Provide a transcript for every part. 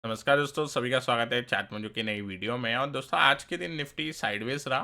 नमस्कार दोस्तों, सभी का स्वागत है चैट मंजू की नई वीडियो में। और दोस्तों, आज के दिन निफ्टी साइडवेज रहा।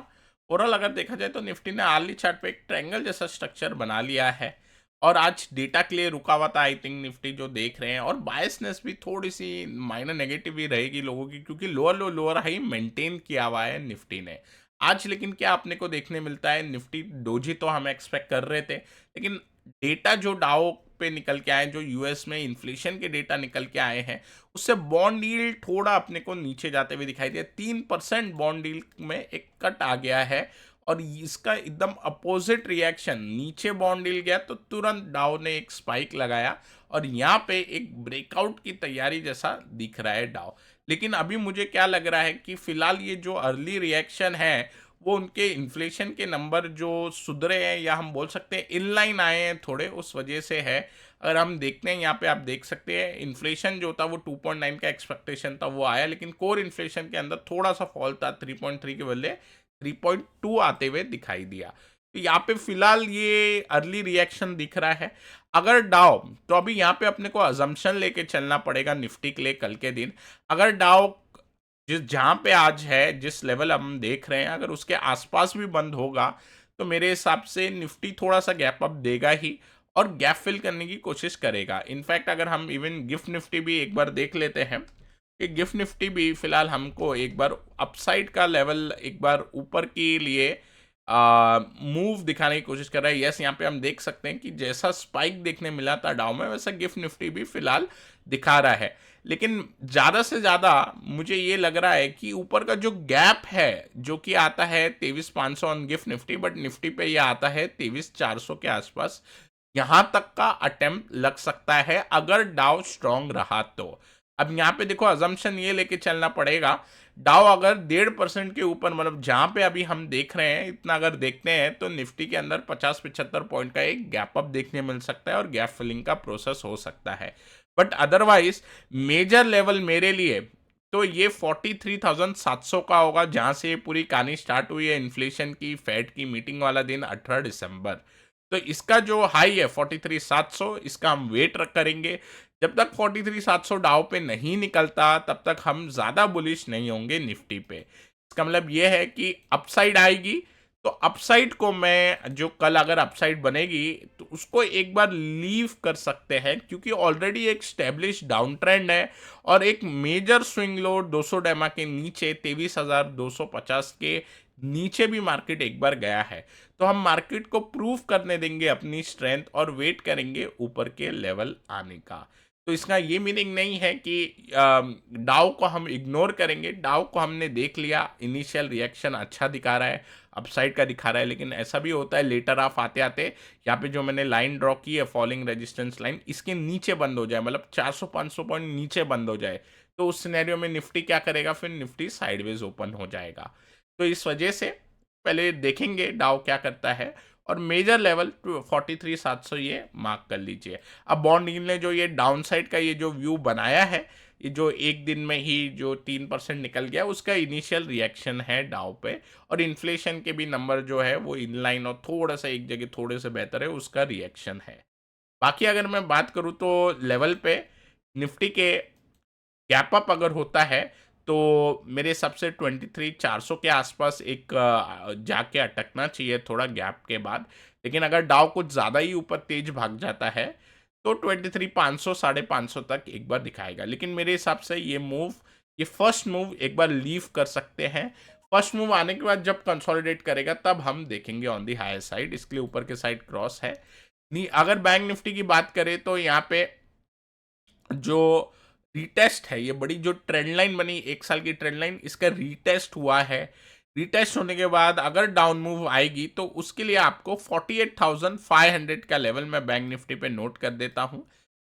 ओवरऑल अगर देखा जाए तो निफ्टी ने आर्ली चार्ट पे एक ट्रायंगल जैसा स्ट्रक्चर बना लिया है और आज डेटा के लिए रुका हुआ था। आई थिंक निफ्टी जो देख रहे हैं, और बायसनेस भी थोड़ी सी माइनर नेगेटिव ही रहेगी लोगों की, क्योंकि लोअर लो लोअर हाई मेंटेन किया हुआ है निफ्टी ने आज। लेकिन क्या अपने को देखने मिलता है, निफ्टी डोजी तो हम एक्सपेक्ट कर रहे थे, लेकिन डेटा जो डाउ पे निकल के आए, जो यूएस में इन्फ्लेशन के डेटा निकल के आए हैं, उससे बॉन्ड यील्ड थोड़ा अपने को नीचे जाते हुए दिखाई दिया। 3% बॉन्ड यील्ड में एक कट आ गया है और इसका एकदम अपोजिट रिएक्शन, नीचे बॉन्ड यील्ड गया तो तुरंत डाउ ने एक स्पाइक लगाया और यहाँ पे एक ब्रेकआउट की तैयारी जैसा दिख रहा है डाउ। लेकिन अभी मुझे क्या लग रहा है कि फिलहाल ये जो अर्ली रिएक्शन है वो उनके इन्फ्लेशन के नंबर जो सुधरे हैं, या हम बोल सकते हैं इनलाइन आए हैं थोड़े, उस वजह से है। अगर हम देखते हैं यहाँ पे, आप देख सकते हैं इन्फ्लेशन जो था वो 2.9 का एक्सपेक्टेशन था वो आया, लेकिन कोर इन्फ्लेशन के अंदर थोड़ा सा फॉल था, 3.3 के बदले 3.2 आते हुए दिखाई दिया। तो यहाँ पे फिलहाल ये अर्ली रिएक्शन दिख रहा है। अगर डाउ, तो अभी यहाँ पे अपने को अजम्पशन लेके चलना पड़ेगा निफ्टी के लिए कल के दिन। अगर डाउ जिस जहाँ पे आज है, जिस लेवल हम देख रहे हैं, अगर उसके आसपास भी बंद होगा तो मेरे हिसाब से निफ्टी थोड़ा सा गैप अप देगा ही और गैप फिल करने की कोशिश करेगा। इनफैक्ट अगर हम इवन गिफ्ट निफ्टी भी एक बार देख लेते हैं कि गिफ्ट निफ्टी भी फिलहाल हमको एक बार अपसाइड का लेवल एक बार ऊपर के लिए मूव दिखाने की कोशिश कर रहा है। यस, यहाँ पे हम देख सकते हैं कि जैसा स्पाइक देखने मिला था डाउ में, वैसा गिफ्ट निफ्टी भी फिलहाल दिखा रहा है। लेकिन ज़्यादा से ज़्यादा मुझे ये लग रहा है कि ऊपर का जो गैप है, जो कि आता है 23,500 on gift Nifty, but Nifty पे ये आता है 23,400 के आसपास, यहां तक का अटेम्प्ट लग सकता है अगर डाउ स्ट्रांग रहा तो। अब यहाँ पे देखो, अजम्पशन ये लेके चलना पड़ेगा, डाउ अगर 1.5% के ऊपर, मतलब जहां पे अभी हम देख रहे हैं इतना अगर देखते हैं, तो निफ्टी के अंदर 50-75 पॉइंट का एक गैप अप देखने मिल सकता है और गैप फिलिंग का प्रोसेस हो सकता है। बट अदरवाइज मेजर लेवल मेरे लिए तो ये 43,700 का होगा, जहां से ये पूरी कहानी स्टार्ट हुई है इन्फ्लेशन की, फेड की मीटिंग वाला दिन 18 दिसंबर। तो इसका जो हाई है 43,700, इसका हम वेट करेंगे। जब तक 43,700 डाउ पे नहीं निकलता तब तक हम ज़्यादा बुलिश नहीं होंगे निफ्टी पे। इसका मतलब ये है कि अपसाइड आएगी तो अपसाइड को मैं, जो कल अगर अपसाइड बनेगी तो उसको एक बार लीव कर सकते हैं, क्योंकि ऑलरेडी एक स्टेब्लिश डाउन ट्रेंड है और एक मेजर स्विंग लो 200 डेमा के नीचे 23,250 के नीचे भी मार्केट एक बार गया है। तो हम मार्केट को प्रूव करने देंगे अपनी स्ट्रेंथ और वेट करेंगे ऊपर के लेवल आने का। तो इसका ये मीनिंग नहीं है कि डाउ को हम इग्नोर करेंगे। डाउ को हमने देख लिया, इनिशियल रिएक्शन अच्छा दिखा रहा है, अपसाइड का दिखा रहा है, लेकिन ऐसा भी होता है लेटर ऑफ आते आते यहाँ पे जो मैंने लाइन ड्रॉ की है, फॉलिंग रेजिस्टेंस लाइन, इसके नीचे बंद हो जाए, मतलब 400-500 पॉइंट नीचे बंद हो जाए, तो उस सिनेरियो में निफ्टी क्या करेगा, फिर निफ्टी साइडवेज ओपन हो जाएगा। तो इस वजह से पहले देखेंगे डाउ क्या करता है, और मेजर लेवल 43,700 ये मार्क कर लीजिए। अब बॉन्ड यील्ड ने जो ये डाउन साइड का ये जो व्यू बनाया है, ये जो एक दिन में ही जो 3% निकल गया, उसका इनिशियल रिएक्शन है डाउ पे, और इन्फ्लेशन के भी नंबर जो है वो इनलाइन और थोड़ा सा एक जगह थोड़े से बेहतर है, उसका रिएक्शन है। बाकी अगर मैं बात करूँ तो लेवल पे निफ्टी के गैप अप अगर होता है तो मेरे हिसाब से 23,400 के आसपास एक जाके अटकना चाहिए थोड़ा गैप के बाद। लेकिन अगर डाउ कुछ ज़्यादा ही ऊपर तेज भाग जाता है तो 23,500 550 तक एक बार दिखाएगा। लेकिन मेरे हिसाब से ये मूव, ये फर्स्ट मूव एक बार लीव कर सकते हैं। फर्स्ट मूव आने के बाद जब कंसोलिडेट करेगा तब हम देखेंगे ऑन दी हायर साइड, इसके लिए ऊपर के साइड क्रॉस है। नहीं, अगर बैंक निफ्टी की बात करें तो यहाँ पे जो रीटेस्ट है, ये बड़ी जो ट्रेंड लाइन बनी, एक साल की ट्रेंड लाइन, इसका रीटेस्ट हुआ है। रीटेस्ट होने के बाद अगर डाउन मूव आएगी तो उसके लिए आपको 48,500 का लेवल मैं बैंक निफ्टी पे नोट कर देता हूं।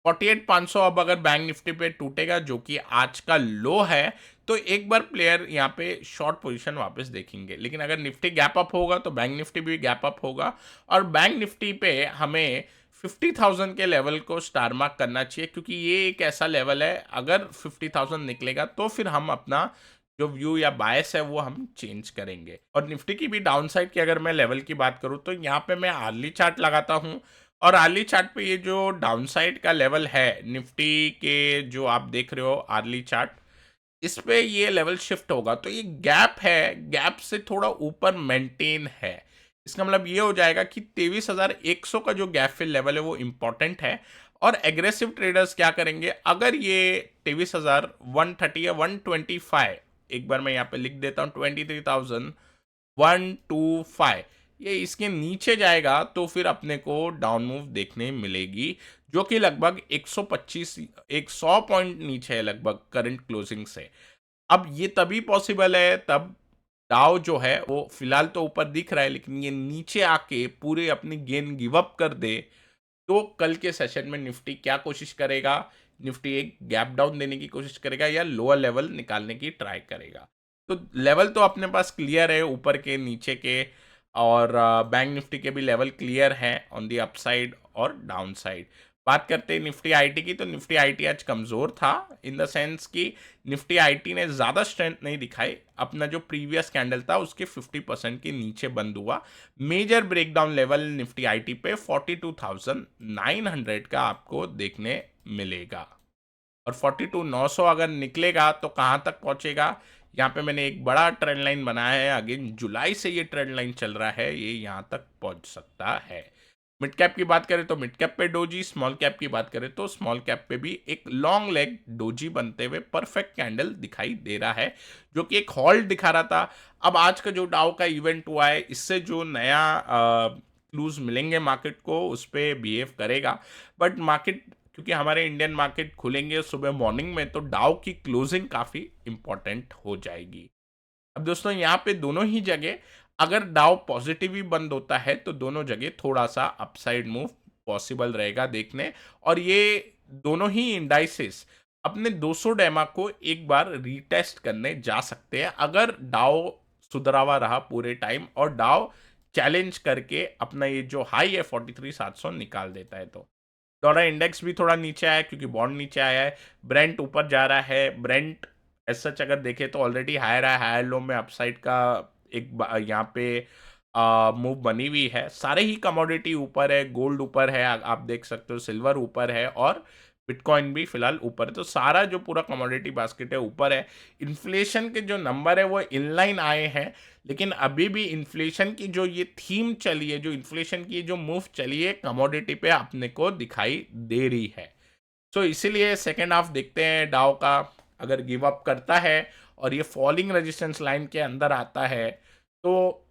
48,500 अब अगर बैंक निफ्टी पे टूटेगा, जो कि आज का लो है, तो एक बार प्लेयर यहाँ पे शॉर्ट पोजीशन वापस देखेंगे। लेकिन अगर निफ्टी गैप अप होगा तो बैंक निफ्टी भी गैप अप होगा, और बैंक निफ्टी पे हमें 50,000 के लेवल को स्टार मार्क करना चाहिए, क्योंकि ये एक ऐसा लेवल है, अगर 50,000 निकलेगा तो फिर हम अपना जो व्यू या बायस है वो हम चेंज करेंगे। और निफ्टी की भी डाउन साइड की अगर मैं लेवल की बात करूँ तो यहाँ पे मैं आर्ली चार्ट लगाता हूँ और आर्ली चार्ट पे ये जो डाउनसाइड का लेवल है निफ्टी के, जो आप देख रहे हो आर्ली चार्ट, इस पे ये लेवल शिफ्ट होगा तो ये गैप है, गैप से थोड़ा ऊपर मेंटेन है। इसका मतलब ये हो जाएगा कि 23,100 का जो गैप फिल लेवल है वो इंपॉर्टेंट है। और एग्रेसिव ट्रेडर्स क्या करेंगे, अगर ये 23,130 या 125, एक बार मैं यहाँ पे लिख देता हूँ 23,125, ये इसके नीचे जाएगा तो फिर अपने को डाउन मूव देखने मिलेगी, जो कि लगभग 125, 100 पॉइंट नीचे है लगभग करंट क्लोजिंग से। अब ये तभी पॉसिबल है तब डाउ जो है वो फिलहाल तो ऊपर दिख रहा है, लेकिन ये नीचे आके पूरे अपनी गेन गिव अप कर दे तो कल के सेशन में निफ्टी क्या कोशिश करेगा, निफ्टी एक गैप डाउन देने की कोशिश करेगा या लोअर लेवल निकालने की ट्राई करेगा। तो लेवल तो अपने पास क्लियर है ऊपर के नीचे के, और बैंक निफ्टी के भी लेवल क्लियर हैं ऑन दी अपसाइड और डाउन साइड। बात करते हैं निफ्टी आईटी की, तो निफ्टी आईटी आज कमज़ोर था इन द सेंस कि निफ्टी आईटी ने ज़्यादा स्ट्रेंथ नहीं दिखाई, अपना जो प्रीवियस कैंडल था उसके 50% के नीचे बंद हुआ। Major breakdown level Nifty IT पे 42,900 का आपको देखने मिलेगा, और 42,900 अगर निकलेगा तो कहाँ तक पहुंचेगा। यहाँ पे मैंने एक बड़ा ट्रेंड लाइन बनाया है, अगेन जुलाई से ये ट्रेंड लाइन चल रहा है, ये यहाँ तक पहुंच सकता है। मिड कैप की बात करें तो मिड कैप पे डोजी, स्मॉल कैप की बात करें तो स्मॉल कैप पे भी एक लॉन्ग लेग डोजी बनते हुए परफेक्ट कैंडल दिखाई दे रहा है, जो कि एक हॉल्ट दिखा रहा था। अब आज का जो डाउ का इवेंट हुआ है, इससे जो नया क्लूज मिलेंगे मार्केट को, उस पर बिहेव करेगा। बट मार्केट, क्योंकि हमारे इंडियन मार्केट खुलेंगे सुबह मॉर्निंग में, तो डाउ की क्लोजिंग काफ़ी इंपॉर्टेंट हो जाएगी। अब दोस्तों यहाँ पे दोनों ही जगह अगर डाउ पॉजिटिव ही बंद होता है तो दोनों जगह थोड़ा सा अपसाइड मूव पॉसिबल रहेगा देखने। और ये दोनों ही इंडाइसेस अपने 200 डेमा को एक बार रीटेस्ट करने जा सकते हैं, अगर डाउ सुधरावा रहा पूरे टाइम और डाउ चैलेंज करके अपना ये जो हाई है 43,700 निकाल देता है। तो डॉलर इंडेक्स भी थोड़ा नीचे आया है क्योंकि बॉन्ड नीचे आया है, ब्रेंट ऊपर जा रहा है। ब्रेंट एज सच अगर देखें तो ऑलरेडी हायर है, हायर लो में अपसाइड का एक यहाँ पे मूव बनी हुई है। सारे ही कमोडिटी ऊपर है, गोल्ड ऊपर है, आप देख सकते हो सिल्वर ऊपर है, और बिटकॉइन भी फिलहाल ऊपर है। तो सारा जो पूरा कमोडिटी बास्केट है ऊपर है। इन्फ्लेशन के जो नंबर है वो इनलाइन आए हैं, लेकिन अभी भी इन्फ्लेशन की जो ये थीम चली है, जो इन्फ्लेशन की जो मूव चली है कमोडिटी पे अपने को दिखाई दे रही है। सो इसीलिए सेकेंड हाफ देखते हैं डाउ का, अगर गिव अप करता है और ये फॉलिंग रेजिस्टेंस लाइन के अंदर आता है तो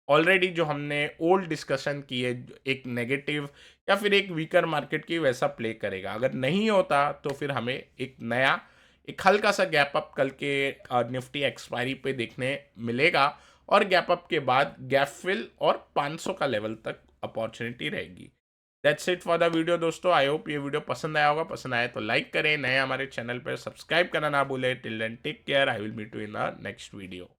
ऑलरेडी जो हमने ओल्ड डिस्कशन की है, एक नेगेटिव या फिर एक वीकर मार्केट की वैसा प्ले करेगा। अगर नहीं होता तो फिर हमें एक नया, एक हल्का सा गैप अप कल के निफ्टी एक्सपायरी पे देखने मिलेगा, और गैप अप के बाद गैप फिल और 500 का लेवल तक अपॉर्चुनिटी रहेगी। That's it for the video दोस्तों। आई होप ये वीडियो पसंद आया होगा, पसंद आया तो लाइक करें, नए हमारे चैनल पर सब्सक्राइब करना ना भूलें। Till then take care, I will meet you in the next video.